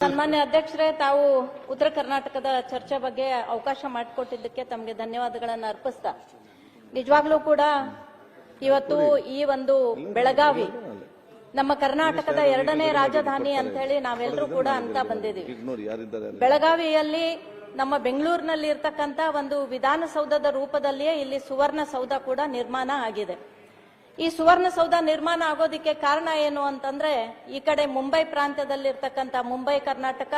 ಸನ್ಮಾನ್ಯ ಅಧ್ಯಕ್ಷರೇ, ತಾವು ಉತ್ತರ ಕರ್ನಾಟಕದ ಚರ್ಚೆ ಬಗ್ಗೆ ಅವಕಾಶ ಮಾಡಿಕೊಟ್ಟಿದ್ದಕ್ಕೆ ತಮಗೆ ಧನ್ಯವಾದಗಳನ್ನು ಅರ್ಪಿಸ್ತಾ, ನಿಜವಾಗ್ಲೂ ಕೂಡ ಇವತ್ತು ಈ ಒಂದು ಬೆಳಗಾವಿ ನಮ್ಮ ಕರ್ನಾಟಕದ ಎರಡನೇ ರಾಜಧಾನಿ ಅಂತ ಹೇಳಿ ನಾವೆಲ್ಲರೂ ಕೂಡ ಅಂತ ಬಂದಿದ್ದೀವಿ. ಬೆಳಗಾವಿಯಲ್ಲಿ ನಮ್ಮ ಬೆಂಗಳೂರಿನಲ್ಲಿ ಇರ್ತಕ್ಕಂತ ಒಂದು ವಿಧಾನಸೌಧದ ರೂಪದಲ್ಲಿಯೇ ಇಲ್ಲಿ ಸುವರ್ಣಸೌಧ ಕೂಡ ನಿರ್ಮಾಣ ಆಗಿದೆ. ಈ ಸುವರ್ಣಸೌಧ ನಿರ್ಮಾಣ ಆಗೋದಕ್ಕೆ ಕಾರಣ ಏನು ಅಂತಂದ್ರೆ, ಈ ಕಡೆ ಮುಂಬೈ ಪ್ರಾಂತ್ಯದಲ್ಲಿರ್ತಕ್ಕಂಥ ಮುಂಬೈ ಕರ್ನಾಟಕ,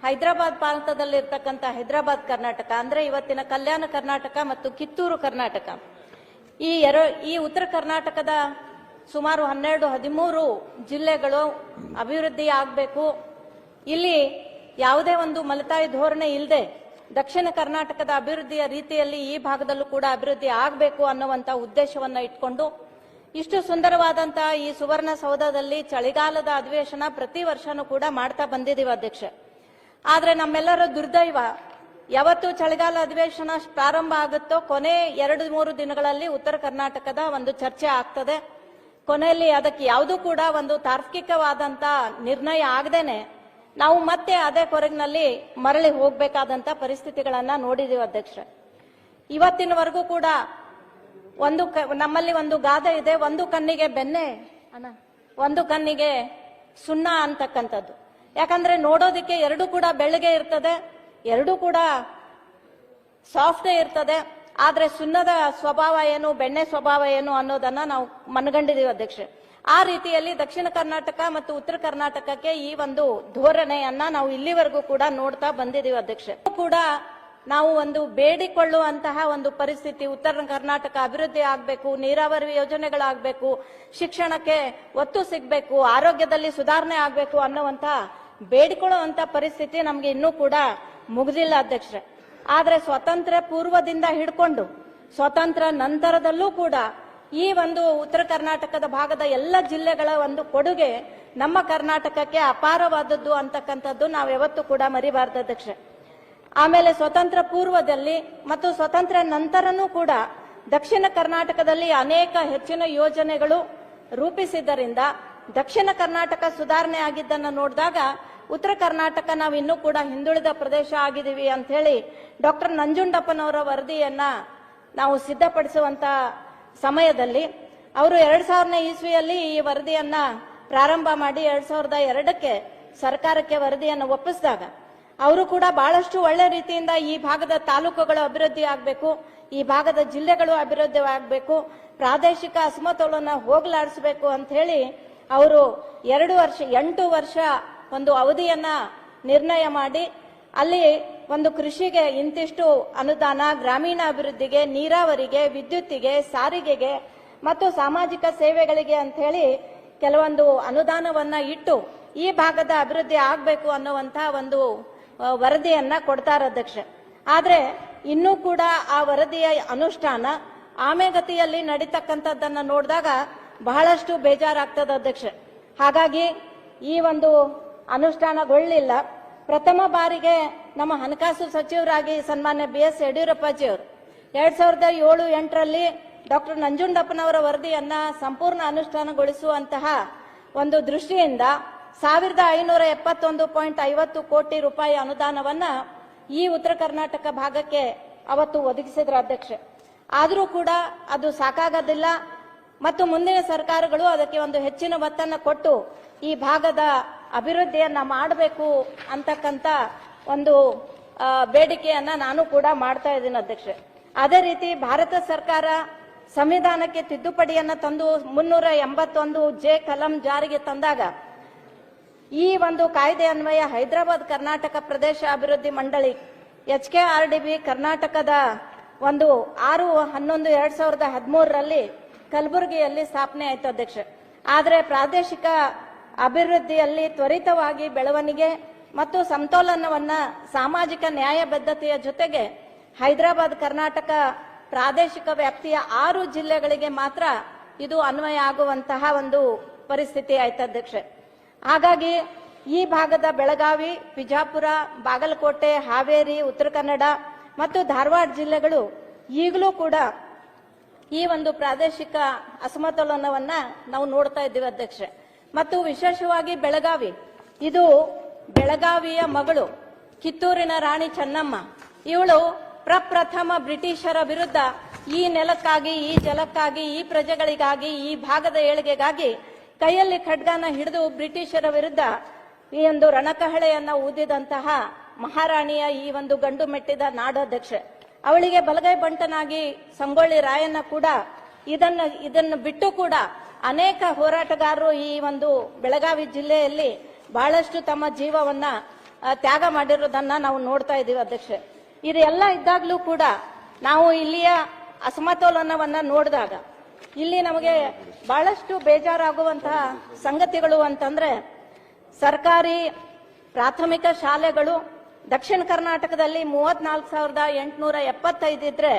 ಹೈದರಾಬಾದ್ ಪ್ರಾಂತ್ಯದಲ್ಲಿರ್ತಕ್ಕಂಥ ಹೈದರಾಬಾದ್ ಕರ್ನಾಟಕ, ಅಂದ್ರೆ ಇವತ್ತಿನ ಕಲ್ಯಾಣ ಕರ್ನಾಟಕ ಮತ್ತು ಕಿತ್ತೂರು ಕರ್ನಾಟಕ, ಈ ಉತ್ತರ ಕರ್ನಾಟಕದ ಸುಮಾರು 12-13 ಜಿಲ್ಲೆಗಳು ಅಭಿವೃದ್ಧಿ ಆಗಬೇಕು. ಇಲ್ಲಿ ಯಾವುದೇ ಒಂದು ಮಲತಾಯಿ ಧೋರಣೆ ಇಲ್ಲದೆ ದಕ್ಷಿಣ ಕರ್ನಾಟಕದ ಅಭಿವೃದ್ಧಿಯ ರೀತಿಯಲ್ಲಿ ಈ ಭಾಗದಲ್ಲೂ ಕೂಡ ಅಭಿವೃದ್ಧಿ ಆಗಬೇಕು ಅನ್ನುವಂತ ಉದ್ದೇಶವನ್ನ ಇಟ್ಕೊಂಡು ಇಷ್ಟು ಸುಂದರವಾದಂತಹ ಈ ಸುವರ್ಣಸೌಧದಲ್ಲಿ ಚಳಿಗಾಲದ ಅಧಿವೇಶನ ಪ್ರತಿ ವರ್ಷನೂ ಕೂಡ ಮಾಡ್ತಾ ಬಂದಿದ್ದೀವಿ ಅಧ್ಯಕ್ಷ. ಆದ್ರೆ ನಮ್ಮೆಲ್ಲರ ದುರ್ದೈವ, ಯಾವತ್ತು ಚಳಿಗಾಲ ಅಧಿವೇಶನ ಪ್ರಾರಂಭ ಆಗುತ್ತೋ ಕೊನೆ 2-3 ದಿನಗಳಲ್ಲಿ ಉತ್ತರ ಕರ್ನಾಟಕದ ಒಂದು ಚರ್ಚೆ ಆಗ್ತದೆ. ಕೊನೆಯಲ್ಲಿ ಅದಕ್ಕೆ ಯಾವುದೂ ಕೂಡ ಒಂದು ತಾರ್ಕಿಕವಾದಂತ ನಿರ್ಣಯ ಆಗದೇನೆ ನಾವು ಮತ್ತೆ ಅದೇ ಕೊರಗಿನಲ್ಲಿ ಮರಳಿ ಹೋಗ್ಬೇಕಾದಂತ ಪರಿಸ್ಥಿತಿಗಳನ್ನ ನೋಡಿದೀವಿ ಅಧ್ಯಕ್ಷ. ಇವತ್ತಿನವರೆಗೂ ಕೂಡ ನಮ್ಮಲ್ಲಿ ಒಂದು ಗಾದೆ ಇದೆ, ಒಂದು ಕಣ್ಣಿಗೆ ಬೆಣ್ಣೆ ಒಂದು ಕಣ್ಣಿಗೆ ಸುಣ್ಣ ಅಂತಕ್ಕಂಥದ್ದು. ಯಾಕಂದ್ರೆ ನೋಡೋದಿಕ್ಕೆ ಎರಡೂ ಕೂಡ ಬೆಳ್ಳಗೆ ಇರ್ತದೆ, ಎರಡೂ ಕೂಡ ಸಾಫ್ಟ್ ಇರ್ತದೆ. ಆದ್ರೆ ಸುಣ್ಣದ ಸ್ವಭಾವ ಏನು, ಬೆಣ್ಣೆ ಸ್ವಭಾವ ಏನು ಅನ್ನೋದನ್ನ ನಾವು ಮನಗಂಡಿದೀವಿ ಅಧ್ಯಕ್ಷ. ಆ ರೀತಿಯಲ್ಲಿ ದಕ್ಷಿಣ ಕರ್ನಾಟಕ ಮತ್ತು ಉತ್ತರ ಕರ್ನಾಟಕಕ್ಕೆ ಈ ಒಂದು ಧೋರಣೆಯನ್ನ ನಾವು ಇಲ್ಲಿವರೆಗೂ ಕೂಡ ನೋಡ್ತಾ ಬಂದಿದೀವಿ ಅಧ್ಯಕ್ಷ. ಕೂಡ ನಾವು ಒಂದು ಬೇಡಿಕೊಳ್ಳುವಂತಹ ಒಂದು ಪರಿಸ್ಥಿತಿ, ಉತ್ತರ ಕರ್ನಾಟಕ ಅಭಿವೃದ್ಧಿ ಆಗಬೇಕು, ನೀರಾವರಿ ಯೋಜನೆಗಳಾಗಬೇಕು, ಶಿಕ್ಷಣಕ್ಕೆ ಒತ್ತು ಸಿಗಬೇಕು, ಆರೋಗ್ಯದಲ್ಲಿ ಸುಧಾರಣೆ ಆಗಬೇಕು ಅನ್ನುವಂತ ಬೇಡಿಕೊಳ್ಳುವಂತ ಪರಿಸ್ಥಿತಿ ನಮ್ಗೆ ಇನ್ನೂ ಕೂಡ ಮುಗಿದಿಲ್ಲ ಅಧ್ಯಕ್ಷ. ಆದ್ರೆ ಸ್ವಾತಂತ್ರ್ಯ ಪೂರ್ವದಿಂದ ಹಿಡ್ಕೊಂಡು ಸ್ವಾತಂತ್ರ್ಯ ನಂತರದಲ್ಲೂ ಕೂಡ ಈ ಒಂದು ಉತ್ತರ ಕರ್ನಾಟಕದ ಭಾಗದ ಎಲ್ಲ ಜಿಲ್ಲೆಗಳ ಒಂದು ಕೊಡುಗೆ ನಮ್ಮ ಕರ್ನಾಟಕಕ್ಕೆ ಅಪಾರವಾದದ್ದು ಅಂತಕ್ಕಂಥದ್ದು ನಾವು ಯಾವತ್ತೂ ಕೂಡ ಮರಿಬಾರದು ಅಧ್ಯಕ್ಷ. ಆಮೇಲೆ ಸ್ವತಂತ್ರ ಪೂರ್ವದಲ್ಲಿ ಮತ್ತು ಸ್ವತಂತ್ರ ನಂತರನೂ ಕೂಡ ದಕ್ಷಿಣ ಕರ್ನಾಟಕದಲ್ಲಿ ಅನೇಕ ಹೆಚ್ಚಿನ ಯೋಜನೆಗಳು ರೂಪಿಸಿದ್ದರಿಂದ ದಕ್ಷಿಣ ಕರ್ನಾಟಕ ಸುಧಾರಣೆ ಆಗಿದ್ದನ್ನು ನೋಡಿದಾಗ ಉತ್ತರ ಕರ್ನಾಟಕ ನಾವು ಇನ್ನೂ ಕೂಡ ಹಿಂದುಳಿದ ಪ್ರದೇಶ ಆಗಿದ್ದೀವಿ ಅಂತ ಹೇಳಿ ಡಾಕ್ಟರ್ ನಂಜುಂಡಪ್ಪನವರ ವರದಿಯನ್ನ ನಾವು ಸಿದ್ಧಪಡಿಸುವಂತ ಸಮಯದಲ್ಲಿ ಅವರು 2000ನೇ ಇಸ್ವಿಯಲ್ಲಿ ಈ ವರದಿಯನ್ನ ಪ್ರಾರಂಭ ಮಾಡಿ 2002ಕ್ಕೆ ಸರ್ಕಾರಕ್ಕೆ ವರದಿಯನ್ನು ಒಪ್ಪಿಸಿದಾಗ ಅವರು ಕೂಡ ಬಹಳಷ್ಟು ಒಳ್ಳೆ ರೀತಿಯಿಂದ ಈ ಭಾಗದ ತಾಲೂಕುಗಳು ಅಭಿವೃದ್ಧಿ ಆಗಬೇಕು, ಈ ಭಾಗದ ಜಿಲ್ಲೆಗಳು ಅಭಿವೃದ್ಧಿ ಆಗಬೇಕು, ಪ್ರಾದೇಶಿಕ ಅಸಮತೋಲನ ಹೋಗಲಾಡಿಸಬೇಕು ಅಂತ ಹೇಳಿ ಅವರು 8 ವರ್ಷ ಒಂದು ಅವಧಿಯನ್ನ ನಿರ್ಣಯ ಮಾಡಿ ಅಲ್ಲಿ ಒಂದು ಕೃಷಿಗೆ ಇಂತಿಷ್ಟು ಅನುದಾನ, ಗ್ರಾಮೀಣ ಅಭಿವೃದ್ಧಿಗೆ, ನೀರಾವರಿಗೆ, ವಿದ್ಯುತ್ತಿಗೆ, ಸಾರಿಗೆಗೆ ಮತ್ತು ಸಾಮಾಜಿಕ ಸೇವೆಗಳಿಗೆ ಅಂತ ಹೇಳಿ ಕೆಲವೊಂದು ಅನುದಾನವನ್ನ ಇಟ್ಟು ಈ ಭಾಗದ ಅಭಿವೃದ್ಧಿ ಆಗಬೇಕು ಅನ್ನುವಂತ ಒಂದು ವರದಿಯನ್ನ ಕೊಡ್ತಾರೆ ಅಧ್ಯಕ್ಷ. ಆದ್ರೆ ಇನ್ನೂ ಕೂಡ ಆ ವರದಿಯ ಅನುಷ್ಠಾನ ಆಮೆಗತಿಯಲ್ಲಿ ನಡೀತಕ್ಕಂಥದ್ದನ್ನ ನೋಡಿದಾಗ ಬಹಳಷ್ಟು ಬೇಜಾರಾಗ್ತದೆ ಅಧ್ಯಕ್ಷ. ಹಾಗಾಗಿ ಈ ಒಂದು ಅನುಷ್ಠಾನಗೊಳ್ಳಿಲ್ಲ. ಪ್ರಥಮ ಬಾರಿಗೆ ನಮ್ಮ ಹಣಕಾಸು ಸಚಿವರಾಗಿ ಸನ್ಮಾನ್ಯ BS ಯಡಿಯೂರಪ್ಪಾಜಿಯವರು 2007-8ರಲ್ಲಿ ಡಾಕ್ಟರ್ ನಂಜುಂಡಪ್ಪನವರ ವರದಿಯನ್ನ ಸಂಪೂರ್ಣ ಅನುಷ್ಠಾನಗೊಳಿಸುವಂತಹ ಒಂದು ದೃಷ್ಟಿಯಿಂದ 1571.50 ಕೋಟಿ ರೂಪಾಯಿ ಅನುದಾನವನ್ನ ಈ ಉತ್ತರ ಕರ್ನಾಟಕ ಭಾಗಕ್ಕೆ ಅವತ್ತು ಒದಗಿಸಿದ್ರು ಅಧ್ಯಕ್ಷ. ಆದರೂ ಕೂಡ ಅದು ಸಾಕಾಗೋದಿಲ್ಲ ಮತ್ತು ಮುಂದಿನ ಸರ್ಕಾರಗಳು ಅದಕ್ಕೆ ಒಂದು ಹೆಚ್ಚಿನ ಒತ್ತನ್ನು ಕೊಟ್ಟು ಈ ಭಾಗದ ಅಭಿವೃದ್ಧಿಯನ್ನ ಮಾಡಬೇಕು ಅಂತಕ್ಕಂತ ಒಂದು ಬೇಡಿಕೆಯನ್ನ ನಾನು ಕೂಡ ಮಾಡ್ತಾ ಇದ್ದೀನಿ ಅಧ್ಯಕ್ಷ. ಅದೇ ರೀತಿ ಭಾರತ ಸರ್ಕಾರ ಸಂವಿಧಾನಕ್ಕೆ ತಿದ್ದುಪಡಿಯನ್ನ ತಂದು 381J ಕಲಂ ಜಾರಿಗೆ ತಂದಾಗ ಈ ಒಂದು ಕಾಯ್ದೆ ಅನ್ವಯ ಹೈದರಾಬಾದ್ ಕರ್ನಾಟಕ ಪ್ರದೇಶ ಅಭಿವೃದ್ಧಿ ಮಂಡಳಿ HKRDB ಕರ್ನಾಟಕದ ಒಂದು 6/11/2013ರಲ್ಲಿ ಕಲಬುರಗಿಯಲ್ಲಿ ಸ್ಥಾಪನೆ ಆಯಿತು ಅಧ್ಯಕ್ಷ. ಆದರೆ ಪ್ರಾದೇಶಿಕ ಅಭಿವೃದ್ಧಿಯಲ್ಲಿ ತ್ವರಿತವಾಗಿ ಬೆಳವಣಿಗೆ ಮತ್ತು ಸಮತೋಲನವನ್ನ ಸಾಮಾಜಿಕ ನ್ಯಾಯಬದ್ಧತೆಯ ಜೊತೆಗೆ ಹೈದರಾಬಾದ್ ಕರ್ನಾಟಕ ಪ್ರಾದೇಶಿಕ ವ್ಯಾಪ್ತಿಯ 6 ಜಿಲ್ಲೆಗಳಿಗೆ ಮಾತ್ರ ಇದು ಅನ್ವಯ ಆಗುವಂತಹ ಒಂದು ಪರಿಸ್ಥಿತಿ ಆಯ್ತು ಅಧ್ಯಕ್ಷ. ಹಾಗಾಗಿ ಈ ಭಾಗದ ಬೆಳಗಾವಿ, ಬಿಜಾಪುರ, ಬಾಗಲಕೋಟೆ, ಹಾವೇರಿ, ಉತ್ತರ ಕನ್ನಡ ಮತ್ತು ಧಾರವಾಡ ಜಿಲ್ಲೆಗಳು ಈಗಲೂ ಕೂಡ ಈ ಒಂದು ಪ್ರಾದೇಶಿಕ ಅಸಮತೋಲನವನ್ನ ನಾವು ನೋಡ್ತಾ ಇದ್ದೀವಿ ಅಧ್ಯಕ್ಷ. ಮತ್ತು ವಿಶೇಷವಾಗಿ ಬೆಳಗಾವಿ ಇದು ಬೆಳಗಾವಿಯ ಮಗಳು, ಕಿತ್ತೂರಿನ ರಾಣಿ ಚೆನ್ನಮ್ಮ. ಇವಳು ಪ್ರಪ್ರಥಮ ಬ್ರಿಟಿಷರ ವಿರುದ್ಧ ಈ ನೆಲಕ್ಕಾಗಿ, ಈ ಜಲಕ್ಕಾಗಿ, ಈ ಪ್ರಜೆಗಳಿಗಾಗಿ, ಈ ಭಾಗದ ಏಳಿಗೆಗಾಗಿ ಕೈಯಲ್ಲಿ ಖಡ್ಗನ ಹಿಡಿದು ಬ್ರಿಟಿಷರ ವಿರುದ್ಧ ಈ ಒಂದು ರಣಕಹಳೆಯನ್ನ ಊದಿದಂತಹ ಮಹಾರಾಣಿಯ ಈ ಒಂದು ಗಂಡು ಮೆಟ್ಟಿದ ನಾಡಾಧ್ಯಕ್ಷೆ. ಅವಳಿಗೆ ಬಲಗೈ ಬಂಟನಾಗಿ ಸಂಗೊಳ್ಳಿ ರಾಯಣ್ಣ ಕೂಡ ಇದನ್ನು ಬಿಟ್ಟು ಕೂಡ ಅನೇಕ ಹೋರಾಟಗಾರರು ಈ ಒಂದು ಬೆಳಗಾವಿ ಜಿಲ್ಲೆಯಲ್ಲಿ ಬಹಳಷ್ಟು ತಮ್ಮ ಜೀವವನ್ನ ತ್ಯಾಗ ಮಾಡಿರೋದನ್ನ ನಾವು ನೋಡ್ತಾ ಇದ್ದೀವಿ ಅಧ್ಯಕ್ಷೆ. ಇದೆಲ್ಲ ಇದ್ದಾಗಲೂ ಕೂಡ ನಾವು ಇಲ್ಲಿಯ ಅಸಮತೋಲನವನ್ನ ನೋಡಿದಾಗ ಇಲ್ಲಿ ನಮಗೆ ಬಹಳಷ್ಟು ಬೇಜಾರಾಗುವಂತಹ ಸಂಗತಿಗಳು ಅಂತಂದ್ರೆ, ಸರ್ಕಾರಿ ಪ್ರಾಥಮಿಕ ಶಾಲೆಗಳು ದಕ್ಷಿಣ ಕರ್ನಾಟಕದಲ್ಲಿ 34,875 ಇದ್ರೆ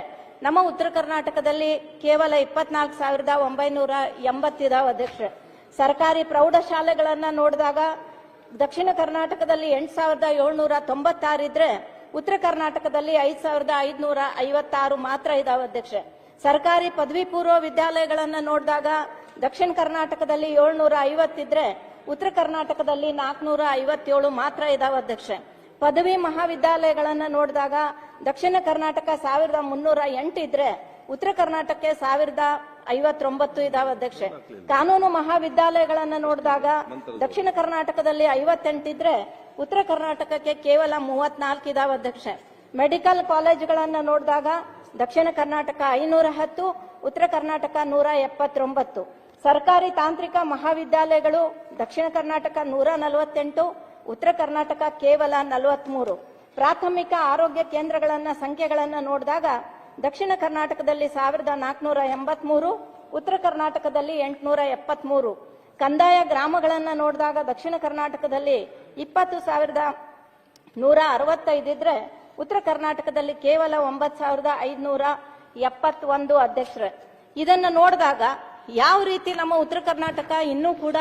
ನಮ್ಮ ಉತ್ತರ ಕರ್ನಾಟಕದಲ್ಲಿ ಕೇವಲ 24,980 ಇದಾವೆ ಅಧ್ಯಕ್ಷೆ. ಸರ್ಕಾರಿ ಪ್ರೌಢಶಾಲೆಗಳನ್ನ ನೋಡಿದಾಗ ದಕ್ಷಿಣ ಕರ್ನಾಟಕದಲ್ಲಿ 8,796 ಇದ್ರೆ ಉತ್ತರ ಕರ್ನಾಟಕದಲ್ಲಿ 5,556 ಮಾತ್ರ ಇದಾವೆ ಅಧ್ಯಕ್ಷೆ. ಸರ್ಕಾರಿ ಪದವಿ ಪೂರ್ವ ವಿದ್ಯಾಲಯಗಳನ್ನ ನೋಡಿದಾಗ ದಕ್ಷಿಣ ಕರ್ನಾಟಕದಲ್ಲಿ 750 ಇದ್ರೆ ಉತ್ತರ ಕರ್ನಾಟಕದಲ್ಲಿ 457 ಮಾತ್ರ ಇದಾವೆ ಅಧ್ಯಕ್ಷೆ. ಪದವಿ ಮಹಾವಿದ್ಯಾಲಯಗಳನ್ನ ನೋಡಿದಾಗ ದಕ್ಷಿಣ ಕರ್ನಾಟಕ 1,308 ಇದ್ರೆ ಉತ್ತರ ಕರ್ನಾಟಕಕ್ಕೆ 1,059 ಇದಾವೆ ಅಧ್ಯಕ್ಷೆ. ಕಾನೂನು ಮಹಾವಿದ್ಯಾಲಯಗಳನ್ನ ನೋಡಿದಾಗ ದಕ್ಷಿಣ ಕರ್ನಾಟಕದಲ್ಲಿ 58 ಇದ್ರೆ ಉತ್ತರ ಕರ್ನಾಟಕಕ್ಕೆ ಕೇವಲ 34 ಇದಾವೆ ಅಧ್ಯಕ್ಷೆ. ಮೆಡಿಕಲ್ ಕಾಲೇಜುಗಳನ್ನ ನೋಡಿದಾಗ ದಕ್ಷಿಣ ಕರ್ನಾಟಕ 510, ಉತ್ತರ ಕರ್ನಾಟಕ 179. ಸರ್ಕಾರಿ ತಾಂತ್ರಿಕ ಮಹಾವಿದ್ಯಾಲಯಗಳು ದಕ್ಷಿಣ ಕರ್ನಾಟಕ 148, ಉತ್ತರ ಕರ್ನಾಟಕ ಕೇವಲ 43. ಪ್ರಾಥಮಿಕ ಆರೋಗ್ಯ ಕೇಂದ್ರಗಳನ್ನ ಸಂಖ್ಯೆಗಳನ್ನ ನೋಡಿದಾಗ ದಕ್ಷಿಣ ಕರ್ನಾಟಕದಲ್ಲಿ 1,483, ಉತ್ತರ ಕರ್ನಾಟಕದಲ್ಲಿ 873. ಕಂದಾಯ ಗ್ರಾಮಗಳನ್ನ ನೋಡಿದಾಗ ದಕ್ಷಿಣ ಕರ್ನಾಟಕದಲ್ಲಿ 20,165 ಇದ್ರೆ ಉತ್ತರ ಕರ್ನಾಟಕದಲ್ಲಿ ಕೇವಲ 9,571 ಅಧ್ಯಕ್ಷರೇ. ಇದನ್ನ ನೋಡಿದಾಗ ಯಾವ ರೀತಿ ನಮ್ಮ ಉತ್ತರ ಕರ್ನಾಟಕ ಇನ್ನೂ ಕೂಡ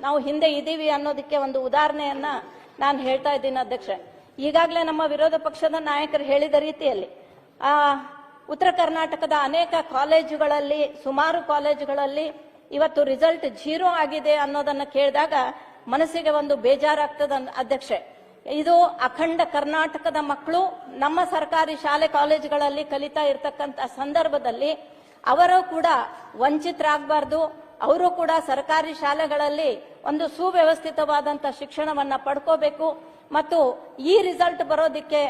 ನಾವು ಹಿಂದೆ ಇದೀವಿ ಅನ್ನೋದಕ್ಕೆ ಒಂದು ಉದಾಹರಣೆಯನ್ನ ನಾನು ಹೇಳ್ತಾ ಇದ್ದೀನಿ ಅಧ್ಯಕ್ಷ. ಈಗಾಗಲೇ ನಮ್ಮ ವಿರೋಧ ಪಕ್ಷದ ನಾಯಕರು ಹೇಳಿದ ರೀತಿಯಲ್ಲಿ ಉತ್ತರ ಕರ್ನಾಟಕದ ಅನೇಕ ಕಾಲೇಜುಗಳಲ್ಲಿ, ಸುಮಾರು ಕಾಲೇಜುಗಳಲ್ಲಿ ಇವತ್ತು ರಿಸಲ್ಟ್ 0 ಆಗಿದೆ ಅನ್ನೋದನ್ನ ಕೇಳಿದಾಗ ಮನಸ್ಸಿಗೆ ಒಂದು ಬೇಜಾರಾಗ್ತದ ಅಧ್ಯಕ್ಷೆ. ಇದು ಅಖಂಡ ಕರ್ನಾಟಕದ ಮಕ್ಕಳು ನಮ್ಮ ಸರ್ಕಾರಿ ಶಾಲೆ ಕಾಲೇಜುಗಳಲ್ಲಿ ಕಲಿತಾ ಇರತಕ್ಕಂತ ಸಂದರ್ಭದಲ್ಲಿ ಅವರು ಕೂಡ ವಂಚಿತರಾಗಬಾರ್ದು. ಅವರು ಕೂಡ ಸರ್ಕಾರಿ ಶಾಲೆಗಳಲ್ಲಿ ಒಂದು ಸುವ್ಯವಸ್ಥಿತವಾದಂತ ಶಿಕ್ಷಣವನ್ನ ಪಡ್ಕೋಬೇಕು. ಮತ್ತು ಈ ರಿಸಲ್ಟ್ ಬರೋದಿಕ್ಕೆ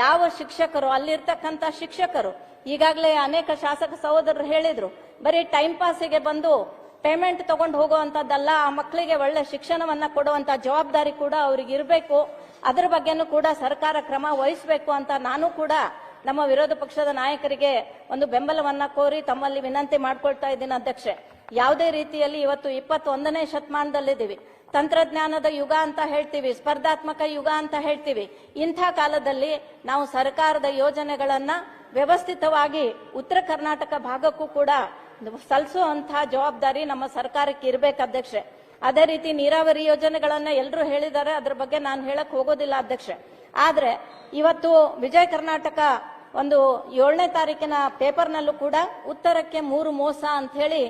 ಯಾವ ಶಿಕ್ಷಕರು, ಅಲ್ಲಿರ್ತಕ್ಕಂಥ ಶಿಕ್ಷಕರು, ಈಗಾಗಲೇ ಅನೇಕ ಶಾಸಕ ಸಹೋದರರು ಹೇಳಿದ್ರು, ಬರೀ ಟೈಮ್ ಪಾಸಿಗೆ ಬಂದು ಪೇಮೆಂಟ್ ತಗೊಂಡು ಹೋಗುವಂತದ್ದಲ್ಲ, ಆ ಮಕ್ಕಳಿಗೆ ಒಳ್ಳೆ ಶಿಕ್ಷಣವನ್ನ ಕೊಡುವಂತ ಜವಾಬ್ದಾರಿ ಕೂಡ ಅವ್ರಿಗೆ ಇರಬೇಕು. ಅದರ ಬಗ್ಗೆನೂ ಕೂಡ ಸರ್ಕಾರ ಕ್ರಮ ವಹಿಸಬೇಕು ಅಂತ ನಾನು ಕೂಡ ನಮ್ಮ ವಿರೋಧ ಪಕ್ಷದ ನಾಯಕರಿಗೆ ಒಂದು ಬೆಂಬಲವನ್ನ ಕೋರಿ ತಮ್ಮಲ್ಲಿ ವಿನಂತಿ ಮಾಡ್ಕೊಳ್ತಾ ಇದ್ದೀನಿ ಅಧ್ಯಕ್ಷೆ. ಯಾವುದೇ ರೀತಿಯಲ್ಲಿ ಇವತ್ತು 21ನೇ ಶತಮಾನದಲ್ಲಿದ್ದೀವಿ. ತಂತ್ರಜ್ಞಾನದ ಯುಗ ಅಂತ ಹೇಳ್ತೀವಿ, ಸ್ಪರ್ಧಾತ್ಮಕ ಯುಗ ಅಂತ ಹೇಳ್ತೀವಿ. ಇಂಥ ಕಾಲದಲ್ಲಿ ನಾವು ಸರ್ಕಾರದ ಯೋಜನೆಗಳನ್ನ ವ್ಯವಸ್ಥಿತವಾಗಿ ಉತ್ತರ ಕರ್ನಾಟಕ ಭಾಗಕ್ಕೂ ಕೂಡ ಸಲ್ಲಿಸುವಂತಹ ಜವಾಬ್ದಾರಿ ನಮ್ಮ ಸರ್ಕಾರಕ್ಕೆ ಇರಬೇಕು ಅಧ್ಯಕ್ಷೆ. ಅದೇ ರೀತಿ ನೀರಾವರಿ ಯೋಜನೆಗಳನ್ನ ಎಲ್ಲರೂ ಹೇಳಿದ್ದಾರೆ, ಅದ್ರ ಬಗ್ಗೆ ನಾನು ಹೇಳಕ್ ಹೋಗೋದಿಲ್ಲ ಅಧ್ಯಕ್ಷೆ. ಆದ್ರೆ ಇವತ್ತು ವಿಜಯ ಕರ್ನಾಟಕ ಒಂದು 7ನೇ ತಾರೀಕಿನ ಪೇಪರ್ನಲ್ಲೂ ಕೂಡ ಉತ್ತರಕ್ಕೆ 3 ಮೋಸ ಅಂತ ಹೇಳಿ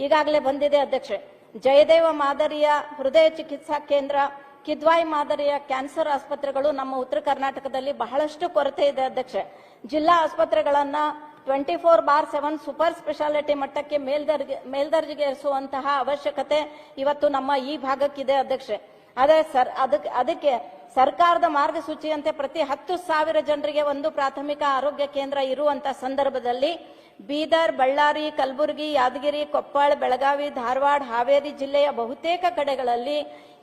ಈಗಾಗಲೇ ಬಂದಿದೆ ಅಧ್ಯಕ್ಷೆ. ಜಯದೇವ ಮಾದರಿಯ ಹೃದಯ ಚಿಕಿತ್ಸಾ ಕೇಂದ್ರ, ಕಿದ್ವಾಯಿ ಮಾದರಿಯ ಕ್ಯಾನ್ಸರ್ ಆಸ್ಪತ್ರೆಗಳು ನಮ್ಮ ಉತ್ತರ ಕರ್ನಾಟಕದಲ್ಲಿ ಬಹಳಷ್ಟು ಕೊರತೆ ಇದೆ ಅಧ್ಯಕ್ಷೆ. ಜಿಲ್ಲಾ ಆಸ್ಪತ್ರೆಗಳನ್ನ 24/7 ಸೂಪರ್ ಸ್ಪೆಷಾಲಿಟಿ ಮಟ್ಟಕ್ಕೆ ಮೇಲ್ದರ್ಜೆಗೆ ಏರಿಸುವಂತಹ ಅವಶ್ಯಕತೆ ಇವತ್ತು ನಮ್ಮ ಈ ಭಾಗಕ್ಕಿದೆ ಅಧ್ಯಕ್ಷೆ. ಅದಕ್ಕೆ ಸರ್ಕಾರದ ಮಾರ್ಗಸೂಚಿಯಂತೆ ಪ್ರತಿ 10,000 ಜನರಿಗೆ ಒಂದು ಪ್ರಾಥಮಿಕ ಆರೋಗ್ಯ ಕೇಂದ್ರ ಇರುವಂತ ಸಂದರ್ಭದಲ್ಲಿ ಬೀದರ್, ಬಳ್ಳಾರಿ, ಕಲಬುರಗಿ, ಯಾದಗಿರಿ, ಕೊಪ್ಪಳ, ಬೆಳಗಾವಿ, ಧಾರವಾಡ, ಹಾವೇರಿ ಜಿಲ್ಲೆಯ ಬಹುತೇಕ ಕಡೆಗಳಲ್ಲಿ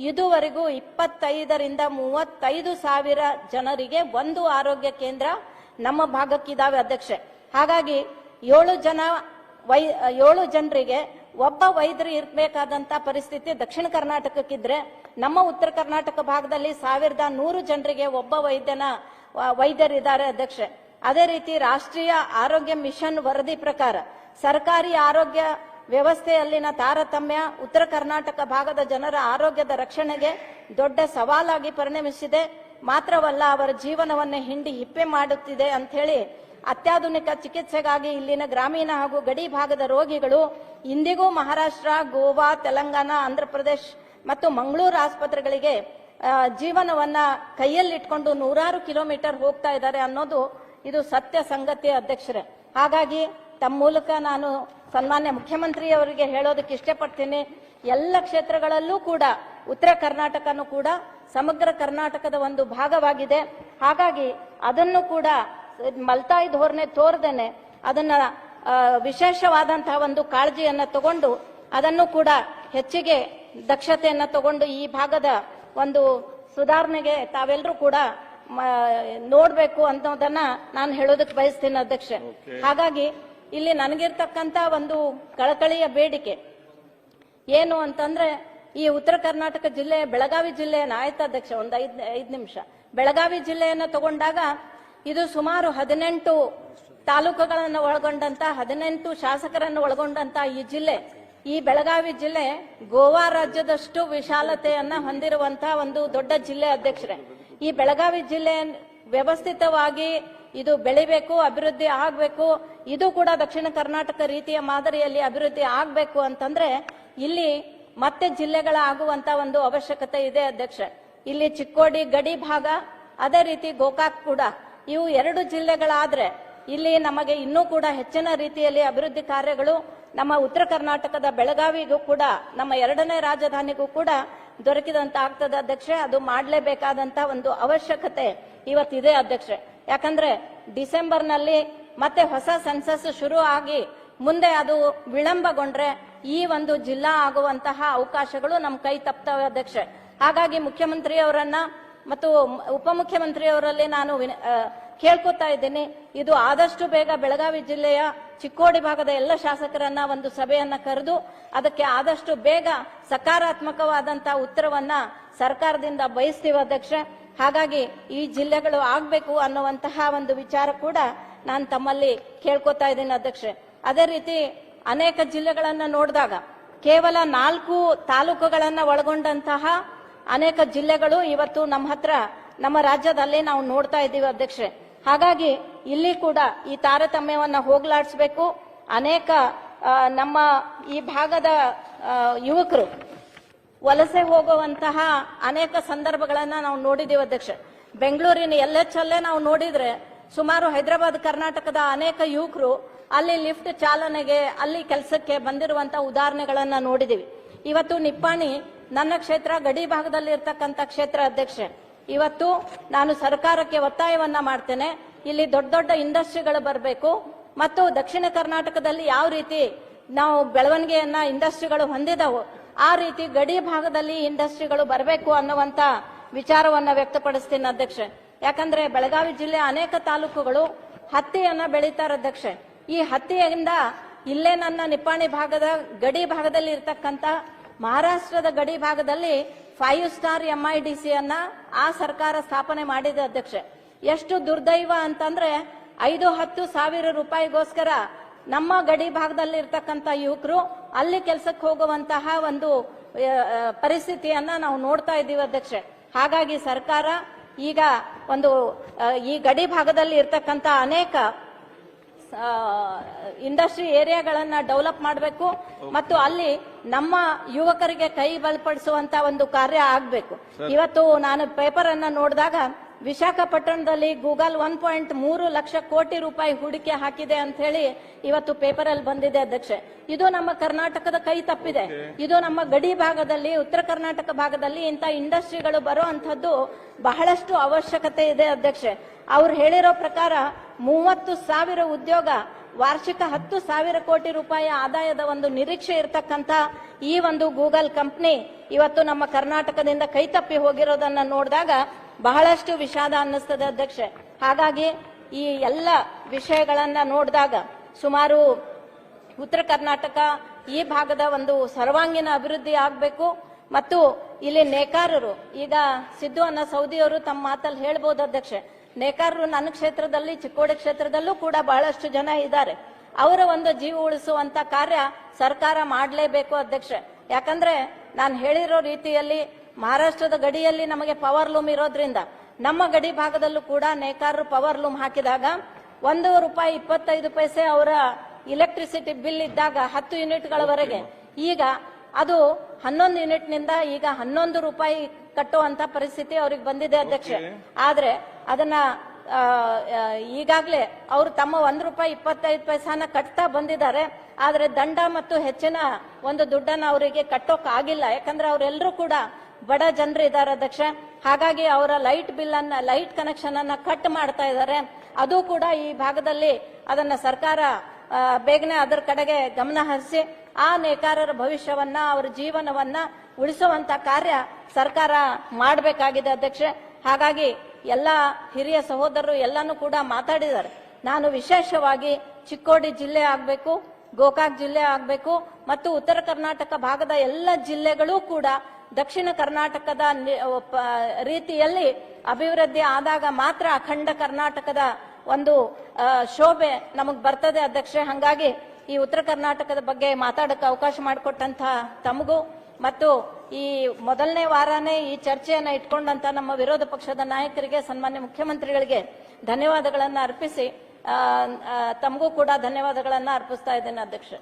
ಇದುವರೆಗೂ 25,000 ರಿಂದ 35,000 ಜನರಿಗೆ ಒಂದು ಆರೋಗ್ಯ ಕೇಂದ್ರ ನಮ್ಮ ಭಾಗಕ್ಕಿದಾವೆ ಅಧ್ಯಕ್ಷೆ. ಹಾಗಾಗಿ 7 ಜನರಿಗೆ ಒಬ್ಬ ವೈದ್ಯರು ಇರಬೇಕಾದಂತ ಪರಿಸ್ಥಿತಿ ದಕ್ಷಿಣ ಕರ್ನಾಟಕಕ್ಕಿದ್ರೆ, ನಮ್ಮ ಉತ್ತರ ಕರ್ನಾಟಕ ಭಾಗದಲ್ಲಿ 1,100 ಜನರಿಗೆ ಒಬ್ಬ ವೈದ್ಯರಿದ್ದಾರೆ ಅಧ್ಯಕ್ಷೆ. ಅದೇ ರೀತಿ ರಾಷ್ಟ್ರೀಯ ಆರೋಗ್ಯ ಮಿಷನ್ ವರದಿ ಪ್ರಕಾರ ಸರ್ಕಾರಿ ಆರೋಗ್ಯ ವ್ಯವಸ್ಥೆಯಲ್ಲಿನ ತಾರತಮ್ಯ ಉತ್ತರ ಕರ್ನಾಟಕ ಭಾಗದ ಜನರ ಆರೋಗ್ಯದ ರಕ್ಷಣೆಗೆ ದೊಡ್ಡ ಸವಾಲಾಗಿ ಪರಿಣಮಿಸಿದೆ. ಮಾತ್ರವಲ್ಲ, ಅವರ ಜೀವನವನ್ನೇ ಹಿಂಡಿ ಹಿಪ್ಪೆ ಮಾಡುತ್ತಿದೆ ಅಂತ ಹೇಳಿ ಅತ್ಯಾಧುನಿಕ ಚಿಕಿತ್ಸೆಗಾಗಿ ಇಲ್ಲಿನ ಗ್ರಾಮೀಣ ಹಾಗೂ ಗಡಿ ಭಾಗದ ರೋಗಿಗಳು ಇಂದಿಗೂ ಮಹಾರಾಷ್ಟ್ರ, ಗೋವಾ, ತೆಲಂಗಾಣ, ಆಂಧ್ರಪ್ರದೇಶ ಮತ್ತು ಮಂಗಳೂರು ಆಸ್ಪತ್ರೆಗಳಿಗೆ ಜೀವನವನ್ನ ಕೈಯಲ್ಲಿಟ್ಕೊಂಡು 100 ಕಿಲೋಮೀಟರ್ ಹೋಗ್ತಾ ಇದ್ದಾರೆ ಅನ್ನೋದು ಇದು ಸತ್ಯ ಸಂಗತಿ ಅಧ್ಯಕ್ಷರೇ. ಹಾಗಾಗಿ ತಮ್ಮ ಮೂಲಕ ನಾನು ಸನ್ಮಾನ್ಯ ಮುಖ್ಯಮಂತ್ರಿಯವರಿಗೆ ಹೇಳೋದಕ್ಕೆ ಇಷ್ಟಪಡ್ತೀನಿ, ಎಲ್ಲ ಕ್ಷೇತ್ರಗಳಲ್ಲೂ ಕೂಡ ಉತ್ತರ ಕರ್ನಾಟಕನೂ ಕೂಡ ಸಮಗ್ರ ಕರ್ನಾಟಕದ ಒಂದು ಭಾಗವಾಗಿದೆ. ಹಾಗಾಗಿ ಅದನ್ನು ಕೂಡ ಮಲ್ತಾಯಿ ಧೋರಣೆ ತೋರದೇನೆ ಅದನ್ನ ವಿಶೇಷವಾದಂತಹ ಒಂದು ಕಾಳಜಿಯನ್ನ ತಗೊಂಡು ಅದನ್ನು ಕೂಡ ಹೆಚ್ಚಿಗೆ ದಕ್ಷತೆಯನ್ನ ತಗೊಂಡು ಈ ಭಾಗದ ಒಂದು ಸುಧಾರಣೆಗೆ ತಾವೆಲ್ಲರೂ ಕೂಡ ನೋಡ್ಬೇಕು ಅನ್ನೋದನ್ನ ನಾನು ಹೇಳೋದಕ್ಕೆ ಬಯಸ್ತೀನಿ ಅಧ್ಯಕ್ಷೆ. ಹಾಗಾಗಿ ಇಲ್ಲಿ ನನಗಿರ್ತಕ್ಕಂತ ಒಂದು ಕಳಕಳಿಯ ಬೇಡಿಕೆ ಏನು ಅಂತಂದ್ರೆ, ಈ ಉತ್ತರ ಕರ್ನಾಟಕ ಜಿಲ್ಲೆ ಬೆಳಗಾವಿ ಜಿಲ್ಲೆಯನ್ನ ಆಯ್ತು ಅಧ್ಯಕ್ಷ, ಒಂದು ಐದ್ ನಿಮಿಷ. ಬೆಳಗಾವಿ ಜಿಲ್ಲೆಯನ್ನ ತಗೊಂಡಾಗ ಇದು ಸುಮಾರು 18 ತಾಲೂಕುಗಳನ್ನು ಒಳಗೊಂಡಂತ 18 ಶಾಸಕರನ್ನು ಒಳಗೊಂಡಂತ ಈ ಜಿಲ್ಲೆ, ಈ ಬೆಳಗಾವಿ ಜಿಲ್ಲೆ ಗೋವಾ ರಾಜ್ಯದಷ್ಟು ವಿಶಾಲತೆಯನ್ನ ಹೊಂದಿರುವಂತಹ ಒಂದು ದೊಡ್ಡ ಜಿಲ್ಲೆ ಅಧ್ಯಕ್ಷರೇ. ಈ ಬೆಳಗಾವಿ ಜಿಲ್ಲೆ ವ್ಯವಸ್ಥಿತವಾಗಿ ಇದು ಬೆಳಿಬೇಕು, ಅಭಿವೃದ್ಧಿ ಆಗ್ಬೇಕು, ಇದು ಕೂಡ ದಕ್ಷಿಣ ಕರ್ನಾಟಕ ರೀತಿಯ ಮಾದರಿಯಲ್ಲಿ ಅಭಿವೃದ್ಧಿ ಆಗ್ಬೇಕು ಅಂತಂದ್ರೆ ಇಲ್ಲಿ ಮತ್ತೆ ಜಿಲ್ಲೆಗಳ ಆಗುವಂತ ಒಂದು ಅವಶ್ಯಕತೆ ಇದೆ ಅಧ್ಯಕ್ಷ. ಇಲ್ಲಿ ಚಿಕ್ಕೋಡಿ ಗಡಿ ಭಾಗ, ಅದೇ ರೀತಿ ಗೋಕಾಕ್ ಕೂಡ, ಇವು 2 ಜಿಲ್ಲೆಗಳಾದ್ರೆ ಇಲ್ಲಿ ನಮಗೆ ಇನ್ನೂ ಕೂಡ ಹೆಚ್ಚಿನ ರೀತಿಯಲ್ಲಿ ಅಭಿವೃದ್ಧಿ ಕಾರ್ಯಗಳು ನಮ್ಮ ಉತ್ತರ ಕರ್ನಾಟಕದ ಬೆಳಗಾವಿಗೂ ಕೂಡ ನಮ್ಮ 2ನೇ ರಾಜಧಾನಿಗೂ ಕೂಡ ದೊರಕಿದಂತ ಆಗ್ತದೆ ಅಧ್ಯಕ್ಷೆ. ಅದು ಮಾಡಲೇಬೇಕಾದಂತ ಒಂದು ಅವಶ್ಯಕತೆ ಇವತ್ತಿದೆ ಅಧ್ಯಕ್ಷೆ. ಯಾಕಂದ್ರೆ ಡಿಸೆಂಬರ್ನಲ್ಲಿ ಮತ್ತೆ ಹೊಸ ಸೆನ್ಸಸ್ ಶುರು ಆಗಿ ಮುಂದೆ ಅದು ವಿಳಂಬಗೊಂಡ್ರೆ ಈ ಒಂದು ಜಿಲ್ಲಾ ಆಗುವಂತಹ ಅವಕಾಶಗಳು ನಮ್ಮ ಕೈ ತಪ್ತವೆ ಅಧ್ಯಕ್ಷೆ. ಹಾಗಾಗಿ ಮುಖ್ಯಮಂತ್ರಿಯವರನ್ನ ಮತ್ತು ಉಪಮುಖ್ಯಮಂತ್ರಿಯವರಲ್ಲಿ ನಾನು ಕೇಳ್ಕೊತಾ ಇದ್ದೀನಿ, ಇದು ಆದಷ್ಟು ಬೇಗ ಬೆಳಗಾವಿ ಜಿಲ್ಲೆಯ ಚಿಕ್ಕೋಡಿ ಭಾಗದ ಎಲ್ಲ ಶಾಸಕರನ್ನ ಒಂದು ಸಭೆಯನ್ನ ಕರೆದು ಅದಕ್ಕೆ ಆದಷ್ಟು ಬೇಗ ಸಕಾರಾತ್ಮಕವಾದಂತಹ ಉತ್ತರವನ್ನ ಸರ್ಕಾರದಿಂದ ಬಯಸ್ತೀವಿ ಅಧ್ಯಕ್ಷೆ. ಹಾಗಾಗಿ ಈ ಜಿಲ್ಲೆಗಳು ಆಗ್ಬೇಕು ಅನ್ನುವಂತಹ ಒಂದು ವಿಚಾರ ಕೂಡ ನಾನು ತಮ್ಮಲ್ಲಿ ಕೇಳ್ಕೊತಾ ಇದ್ದೀನಿ ಅಧ್ಯಕ್ಷೆ. ಅದೇ ರೀತಿ ಅನೇಕ ಜಿಲ್ಲೆಗಳನ್ನ ನೋಡಿದಾಗ ಕೇವಲ 4 ತಾಲೂಕುಗಳನ್ನ ಒಳಗೊಂಡಂತಹ ಅನೇಕ ಜಿಲ್ಲೆಗಳು ಇವತ್ತು ನಮ್ಮ ರಾಜ್ಯದಲ್ಲಿ ನಾವು ನೋಡ್ತಾ ಇದ್ದೀವಿ ಅಧ್ಯಕ್ಷೆ. ಹಾಗಾಗಿ ಇಲ್ಲಿ ಕೂಡ ಈ ತಾರತಮ್ಯವನ್ನ ಹೋಗ್ಲಾಡಿಸಬೇಕು. ಅನೇಕ ನಮ್ಮ ಈ ಭಾಗದ ಯುವಕರು ವಲಸೆ ಹೋಗುವಂತಹ ಅನೇಕ ಸಂದರ್ಭಗಳನ್ನ ನಾವು ನೋಡಿದೀವಿ ಅಧ್ಯಕ್ಷ. ಬೆಂಗಳೂರಿನ LHL ನಾವು ನೋಡಿದ್ರೆ ಸುಮಾರು ಹೈದರಾಬಾದ್ ಕರ್ನಾಟಕದ ಅನೇಕ ಯುವಕರು ಅಲ್ಲಿ ಲಿಫ್ಟ್ ಚಾಲನೆಗೆ ಅಲ್ಲಿ ಕೆಲಸಕ್ಕೆ ಬಂದಿರುವಂತಹ ಉದಾಹರಣೆಗಳನ್ನ ನೋಡಿದೀವಿ. ಇವತ್ತು ನಿಪ್ಪಾಣಿ ನನ್ನ ಕ್ಷೇತ್ರ, ಗಡಿ ಭಾಗದಲ್ಲಿ ಇರ್ತಕ್ಕಂಥ ಕ್ಷೇತ್ರ ಅಧ್ಯಕ್ಷೆ. ಇವತ್ತು ನಾನು ಸರ್ಕಾರಕ್ಕೆ ಒತ್ತಾಯವನ್ನ ಮಾಡ್ತೇನೆ, ಇಲ್ಲಿ ದೊಡ್ಡ ದೊಡ್ಡ ಇಂಡಸ್ಟ್ರಿಗಳು ಬರಬೇಕು ಮತ್ತು ದಕ್ಷಿಣ ಕರ್ನಾಟಕದಲ್ಲಿ ಯಾವ ರೀತಿ ನಾವು ಬೆಳವಣಿಗೆಯನ್ನ ಇಂಡಸ್ಟ್ರಿಗಳು ಹೊಂದಿದವು ಆ ರೀತಿ ಗಡಿ ಭಾಗದಲ್ಲಿ ಇಂಡಸ್ಟ್ರಿಗಳು ಬರಬೇಕು ಅನ್ನುವಂತ ವಿಚಾರವನ್ನ ವ್ಯಕ್ತಪಡಿಸ್ತೀನಿ ಅಧ್ಯಕ್ಷೆ. ಯಾಕಂದ್ರೆ ಬೆಳಗಾವಿ ಜಿಲ್ಲೆ ಅನೇಕ ತಾಲೂಕುಗಳು ಹತ್ತಿಯನ್ನ ಬೆಳೀತಾರೆ ಅಧ್ಯಕ್ಷೆ. ಈ ಹತ್ತಿಯಿಂದ ಇಲ್ಲೇ ನನ್ನ ನಿಪ್ಪಾಣಿ ಭಾಗದ ಗಡಿ ಭಾಗದಲ್ಲಿ ಇರ್ತಕ್ಕಂಥ ಮಹಾರಾಷ್ಟ್ರದ ಗಡಿ ಭಾಗದಲ್ಲಿ 5 ಸ್ಟಾರ್ MIDC ಅನ್ನ ಆ ಸರ್ಕಾರ ಸ್ಥಾಪನೆ ಮಾಡಿದೆ ಅಧ್ಯಕ್ಷೆ. ಎಷ್ಟು ದುರ್ದೈವ ಅಂತಂದ್ರೆ 5-10 ಸಾವಿರ ರೂಪಾಯಿಗೋಸ್ಕರ ನಮ್ಮ ಗಡಿ ಭಾಗದಲ್ಲಿ ಇರ್ತಕ್ಕಂಥ ಯುವಕರು ಅಲ್ಲಿ ಕೆಲಸಕ್ಕೆ ಹೋಗುವಂತಹ ಒಂದು ಪರಿಸ್ಥಿತಿಯನ್ನ ನಾವು ನೋಡ್ತಾ ಇದ್ದೀವಿ ಅಧ್ಯಕ್ಷೆ. ಹಾಗಾಗಿ ಸರ್ಕಾರ ಈಗ ಒಂದು ಈ ಗಡಿ ಭಾಗದಲ್ಲಿ ಇರ್ತಕ್ಕಂಥ ಅನೇಕ ಇಂಡಸ್ಟ್ರಿ ಏರಿಯಾಗಳನ್ನ ಡೆವಲಪ್ ಮಾಡಬೇಕು ಮತ್ತು ಅಲ್ಲಿ ನಮ್ಮ ಯುವಕರಿಗೆ ಕೈ ಬಲಪಡಿಸುವಂತ ಒಂದು ಕಾರ್ಯ ಆಗ್ಬೇಕು. ಇವತ್ತು ನಾನು ಪೇಪರ್ ಅನ್ನ ನೋಡಿದಾಗ ವಿಶಾಖಪಟ್ಟಣದಲ್ಲಿ ಗೂಗಲ್ 1.3 ಲಕ್ಷ ಕೋಟಿ ರೂಪಾಯಿ ಹೂಡಿಕೆ ಹಾಕಿದೆ ಅಂತ ಹೇಳಿ ಇವತ್ತು ಪೇಪರ್ ಅಲ್ಲಿ ಬಂದಿದೆ ಅಧ್ಯಕ್ಷೆ. ಇದು ನಮ್ಮ ಕರ್ನಾಟಕದ ಕೈ ತಪ್ಪಿದೆ. ಇದು ನಮ್ಮ ಗಡಿ ಭಾಗದಲ್ಲಿ ಉತ್ತರ ಕರ್ನಾಟಕ ಭಾಗದಲ್ಲಿ ಇಂಥ ಇಂಡಸ್ಟ್ರಿಗಳು ಬರೋ ಅಂತದ್ದು ಬಹಳಷ್ಟು ಅವಶ್ಯಕತೆ ಇದೆ ಅಧ್ಯಕ್ಷೆ. ಅವ್ರು ಹೇಳಿರೋ ಪ್ರಕಾರ 30,000 ಉದ್ಯೋಗ, ವಾರ್ಷಿಕ 10,000 ಕೋಟಿ ರೂಪಾಯಿ ಆದಾಯದ ಒಂದು ನಿರೀಕ್ಷೆ ಇರತಕ್ಕಂತ ಈ ಒಂದು ಗೂಗಲ್ ಕಂಪನಿ ಇವತ್ತು ನಮ್ಮ ಕರ್ನಾಟಕದಿಂದ ಕೈತಪ್ಪಿ ಹೋಗಿರೋದನ್ನ ನೋಡಿದಾಗ ಬಹಳಷ್ಟು ವಿಷಾದ ಅನ್ನಿಸ್ತದೆ ಅಧ್ಯಕ್ಷೆ. ಹಾಗಾಗಿ ಈ ಎಲ್ಲ ವಿಷಯಗಳನ್ನ ನೋಡಿದಾಗ ಸುಮಾರು ಉತ್ತರ ಕರ್ನಾಟಕ ಈ ಭಾಗದ ಒಂದು ಸರ್ವಾಂಗೀಣ ಅಭಿವೃದ್ಧಿ ಆಗಬೇಕು ಮತ್ತು ಇಲ್ಲಿ ನೇಕಾರರು, ಈಗ ಸಿದ್ದು ಅನ್ನ ಸೌದಿಯವರು ತಮ್ಮ ಮಾತಲ್ಲಿ ಹೇಳ್ಬೋದು ಅಧ್ಯಕ್ಷೆ, ನೇಕಾರರು ನನ್ನ ಕ್ಷೇತ್ರದಲ್ಲಿ ಚಿಕ್ಕೋಡಿ ಕ್ಷೇತ್ರದಲ್ಲೂ ಕೂಡ ಬಹಳಷ್ಟು ಜನ ಇದ್ದಾರೆ. ಅವರ ಒಂದು ಜೀವ ಉಳಿಸುವಂತ ಕಾರ್ಯ ಸರ್ಕಾರ ಮಾಡಲೇಬೇಕು ಅಧ್ಯಕ್ಷೆ. ಯಾಕಂದ್ರೆ ನಾನು ಹೇಳಿರೋ ರೀತಿಯಲ್ಲಿ ಮಹಾರಾಷ್ಟ್ರದ ಗಡಿಯಲ್ಲಿ ನಮಗೆ ಪವರ್ ಲೂಮ್ ಇರೋದ್ರಿಂದ ನಮ್ಮ ಗಡಿ ಭಾಗದಲ್ಲೂ ಕೂಡ ನೇಕಾರರು ಪವರ್ ಲೂಮ್ ಹಾಕಿದಾಗ ₹1.25 ಅವರ ಇಲೆಕ್ಟ್ರಿಸಿಟಿ ಬಿಲ್ ಇದ್ದಾಗ 10 ಯೂನಿಟ್ಗಳವರೆಗೆ ಈಗ ಅದು 11 ಯೂನಿಟ್ ನಿಂದ ಈಗ ₹11 ಕಟ್ಟುವಂತ ಪರಿಸ್ಥಿತಿ ಅವ್ರಿಗೆ ಬಂದಿದೆ ಅಧ್ಯಕ್ಷ. ಆದ್ರೆ ಅದನ್ನ ಈಗಾಗಲೇ ಅವರು ತಮ್ಮ ₹1.25 ಕಟ್ತಾ ಬಂದಿದ್ದಾರೆ. ಆದ್ರೆ ದಂಡ ಮತ್ತು ಹೆಚ್ಚಿನ ಒಂದು ದುಡ್ಡನ್ನ ಅವರಿಗೆ ಕಟ್ಟೋಕ್ ಆಗಿಲ್ಲ. ಯಾಕಂದ್ರೆ ಅವರೆಲ್ಲರೂ ಕೂಡ ಬಡ ಜನರು ಇದ್ದಾರೆ ಅಧ್ಯಕ್ಷ. ಹಾಗಾಗಿ ಅವರ ಲೈಟ್ ಕನೆಕ್ಷನ್ ಅನ್ನ ಕಟ್ ಮಾಡ್ತಾ ಇದ್ದಾರೆ. ಅದು ಕೂಡ ಈ ಭಾಗದಲ್ಲಿ ಅದನ್ನ ಸರ್ಕಾರ ಬೇಗನೆ ಅದರ ಕಡೆಗೆ ಗಮನ ಹರಿಸಿ ಆ ನೇಕಾರರ ಭವಿಷ್ಯವನ್ನ ಅವರ ಜೀವನವನ್ನ ಉಳಿಸುವಂತ ಕಾರ್ಯ ಸರ್ಕಾರ ಮಾಡಬೇಕಾಗಿದೆ ಅಧ್ಯಕ್ಷ. ಹಾಗಾಗಿ ಎಲ್ಲ ಹಿರಿಯ ಸಹೋದರರು ಎಲ್ಲಾನು ಕೂಡ ಮಾತಾಡಿದ್ದಾರೆ. ನಾನು ವಿಶೇಷವಾಗಿ ಚಿಕ್ಕೋಡಿ ಜಿಲ್ಲೆ ಆಗಬೇಕು, ಗೋಕಾಕ್ ಜಿಲ್ಲೆ ಆಗಬೇಕು ಮತ್ತು ಉತ್ತರ ಕರ್ನಾಟಕ ಭಾಗದ ಎಲ್ಲ ಜಿಲ್ಲೆಗಳು ಕೂಡ ದಕ್ಷಿಣ ಕರ್ನಾಟಕದ ರೀತಿಯಲ್ಲಿ ಅಭಿವೃದ್ಧಿ ಆದಾಗ ಮಾತ್ರ ಅಖಂಡ ಕರ್ನಾಟಕದ ಒಂದು ಶೋಭೆ ನಮಗ್ ಬರ್ತದೆ ಅಧ್ಯಕ್ಷ. ಹಾಗಾಗಿ ಈ ಉತ್ತರ ಕರ್ನಾಟಕದ ಬಗ್ಗೆ ಮಾತಾಡಕ್ಕೆ ಅವಕಾಶ ಮಾಡಿಕೊಟ್ಟಂತ ತಮಗೂ ಮತ್ತು ಈ ಮೊದಲನೇ ವಾರನೇ ಈ ಚರ್ಚೆಯನ್ನ ಇಟ್ಕೊಂಡಂತ ನಮ್ಮ ವಿರೋಧ ಪಕ್ಷದ ನಾಯಕರಿಗೆ, ಸನ್ಮಾನ್ಯ ಮುಖ್ಯಮಂತ್ರಿಗಳಿಗೆ ಧನ್ಯವಾದಗಳನ್ನ ಅರ್ಪಿಸಿ ತಮಗೂ ಕೂಡ ಧನ್ಯವಾದಗಳನ್ನ ಅರ್ಪಿಸ್ತಾ ಇದ್ದೇನೆ ಅಧ್ಯಕ್ಷ.